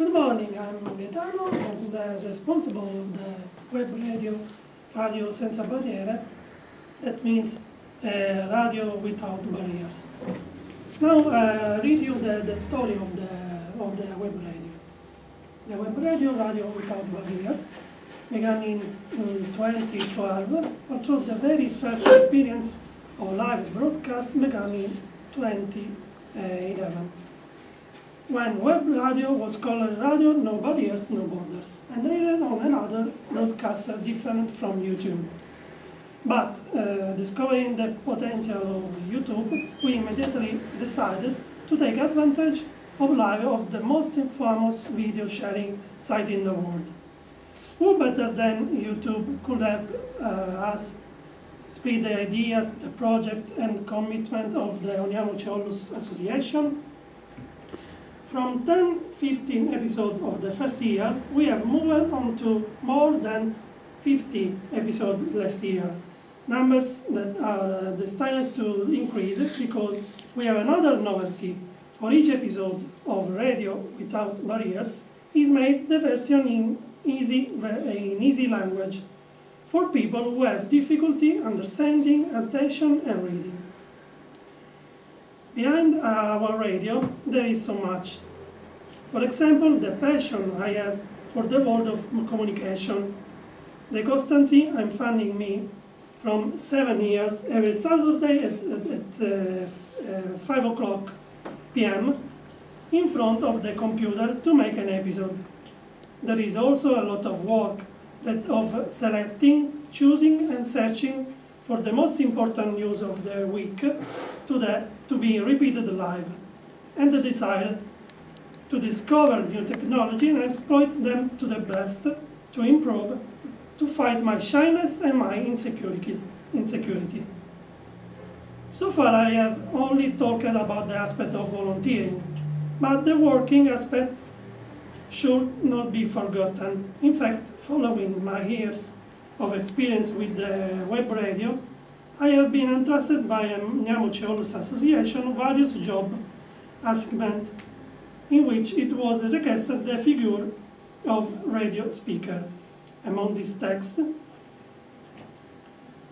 Good morning, I'm Gaetano, and the responsible of the web radio, Radio Senza Barriere. That means radio without barriers. Now read you the story of the web radio. The web radio, Radio Without Barriers, began in 2012, although the very first experience of live broadcast began in 2011. When web radio was called Radio No Barriers, No Borders, and aired on another broadcaster different from YouTube. But discovering the potential of YouTube, we immediately decided to take advantage of live of the most famous video sharing site in the world. Who better than YouTube could help us speed the ideas, the project and commitment of the Uniamoci Onlus Association? From 10-15 episodes of the first year, we have moved on to more than 50 episodes last year. Numbers that are destined to increase because we have another novelty. For each episode of Radio Without Barriers is made the version in easy language for people who have difficulty understanding, attention and reading. Behind our radio, there is so much. For example, the passion I have for the world of communication, the constancy I'm finding me from 7 years every Saturday at 5 o'clock p.m. in front of the computer to make an episode. There is also a lot of work that of selecting, choosing and searching for the most important news of the week to be repeated live, and the desire to discover new technology and exploit them to the best, to improve, to fight my shyness and my insecurity. So far I have only talked about the aspect of volunteering, but the working aspect should not be forgotten. In fact, following my years of experience with the web radio, I have been entrusted by Uniamoci Onlus Association various job assignments in which it was requested the figure of radio speaker. Among these tasks,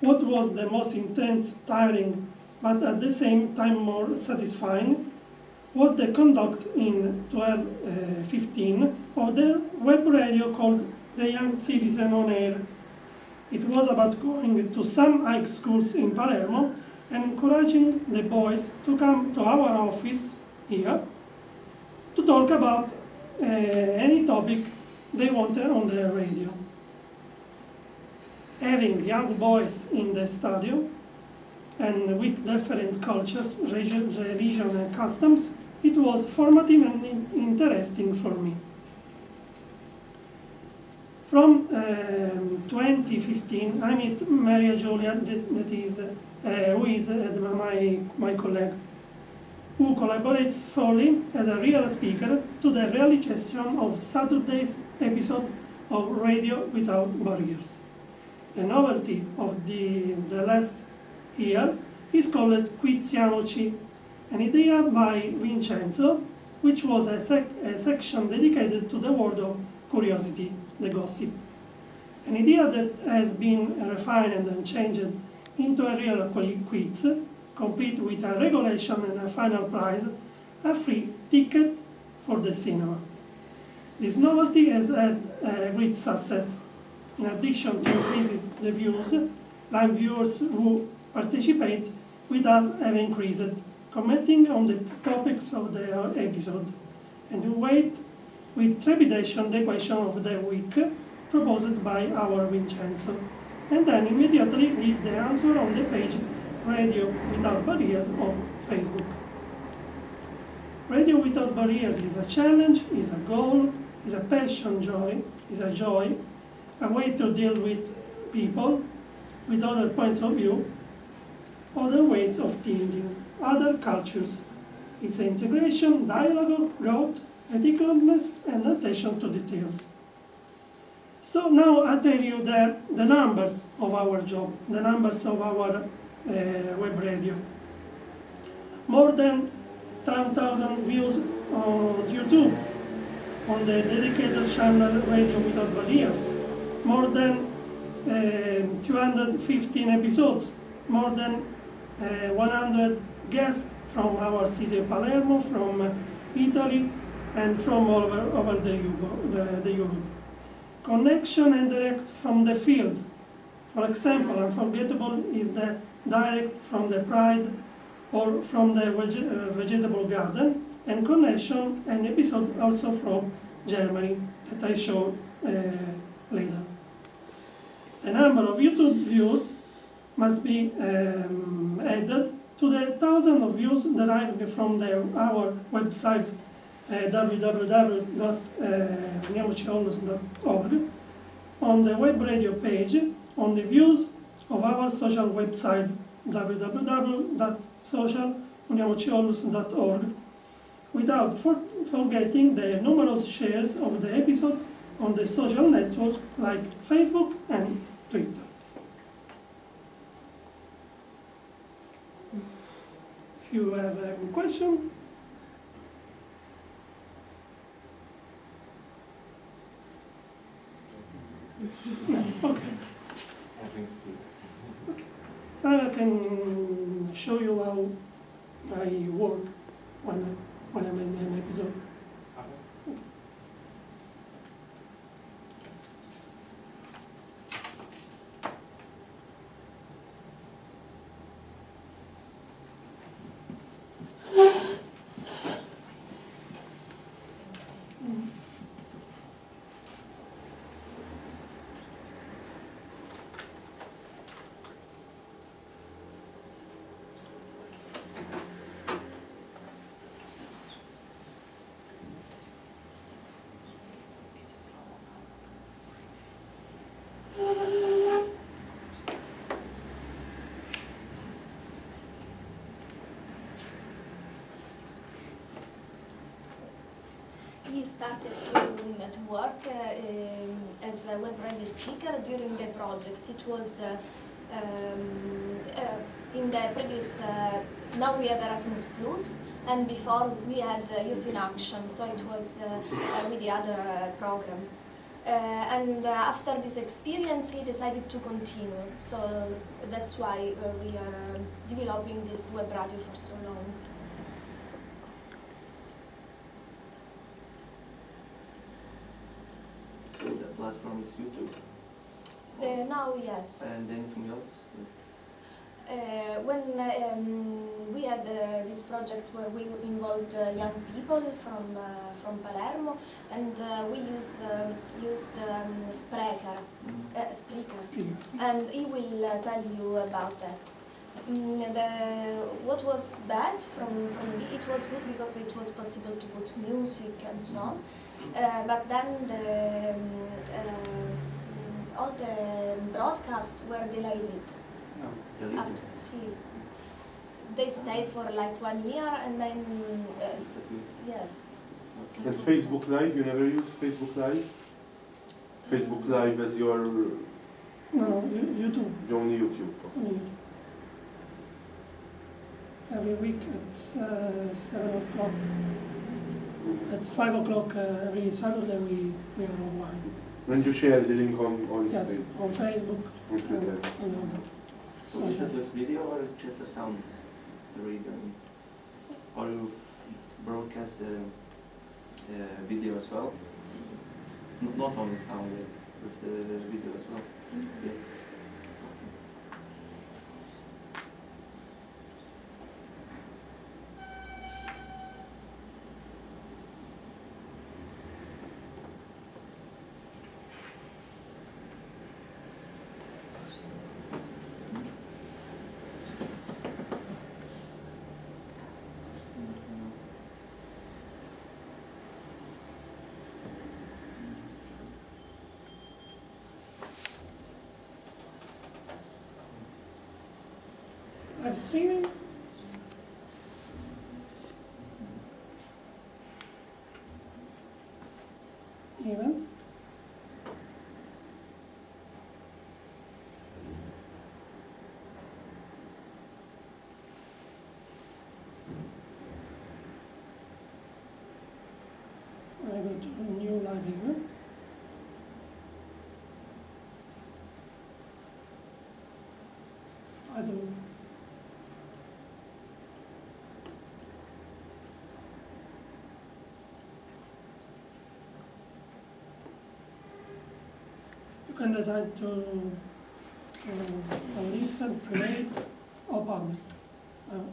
what was the most intense, tiring, but at the same time more satisfying, was the conduct in 12-15 of the web radio called The Young Citizen on Air. It was about going to some high schools in Palermo and encouraging the boys to come to our office here to talk about any topic they wanted on the radio. Having young boys in the studio and with different cultures, religion and customs, it was formative and interesting for me. From 2015, I met Maria Giulia, who is my colleague, who collaborates fully as a real speaker to the realization of Saturday's episode of Radio Without Barriers. The novelty of the last year is called Quiziamoci, an idea by Vincenzo, which was a section dedicated to the world of curiosity, the gossip. An idea that has been refined and changed into a real quiz, complete with a regulation and a final prize, a free ticket for the cinema. This novelty has had a great success. In addition to increasing the views, live viewers who participate with us have increased, commenting on the topics of the episode, and wait with trepidation the question of the week proposed by our Vincenzo, and then immediately give the answer on the page Radio Without Barriers on Facebook. Radio Without Barriers is a challenge, is a goal, is a passion, is a joy, a way to deal with people, with other points of view, other ways of thinking, other cultures. It's integration, dialogue, growth, ethicalness, and attention to details. So now I tell you the numbers of our job, the numbers of our web radio. More than 10,000 views on YouTube, on the dedicated channel Radio Without Barriers. More than 215 episodes, more than 100 guests from our city Palermo, from Italy, and from all over the Europe. Connection and direct from the field. For example, unforgettable is the direct from the Pride or from the vegetable garden, and connection an episode also from Germany that I show later. The number of YouTube views must be added to the thousands of views derived from our website www.uniamocionlus.org, on the web radio page, on the views of our social website www.socialuniamocionlus.org, without forgetting the numerous shares of the episode on the social networks like Facebook and Twitter. If you have any question. No, okay. Okay. Now I can show you how I work when I'm in an episode. Okay. He started to work as a web radio speaker during the project. It was in the previous, now we have Erasmus Plus, and before we had Youth in Action, so it was with the other program. And after this experience, he decided to continue, so that's why we are developing this web radio for so long. So the platform is YouTube? Now, yes. And anything else? When we had this project where we involved young people from Palermo, and we used Spreaker, and he will tell you about that. What was bad it was good because it was possible to put music and so on, but then all the broadcasts were delayed. After, they stayed for like 1 year, and then yes. And Facebook Live, you never use Facebook Live? Facebook Live as your... No, YouTube. Only YouTube. Only YouTube. Every week at 7 o'clock. At 5 o'clock every Saturday we are online. And you share the link on Yes, on Facebook on Twitter. and on other. So is it with video or just a sound? The radio? Or you broadcast the video as well? Not only sound, with the video as well? Yes. Live streaming. Events. I go to a new live event. I do. You can decide to listen, private, or public. Now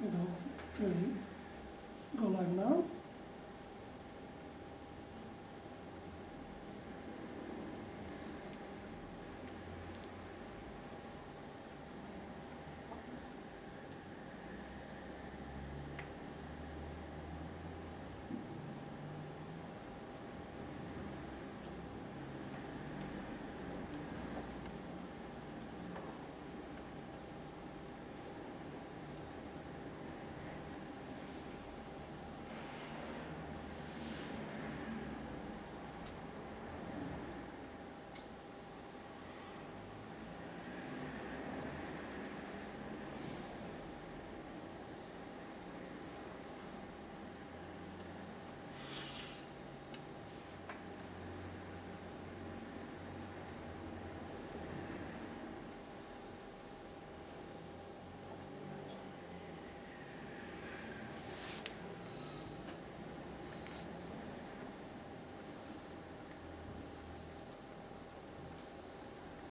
we go private.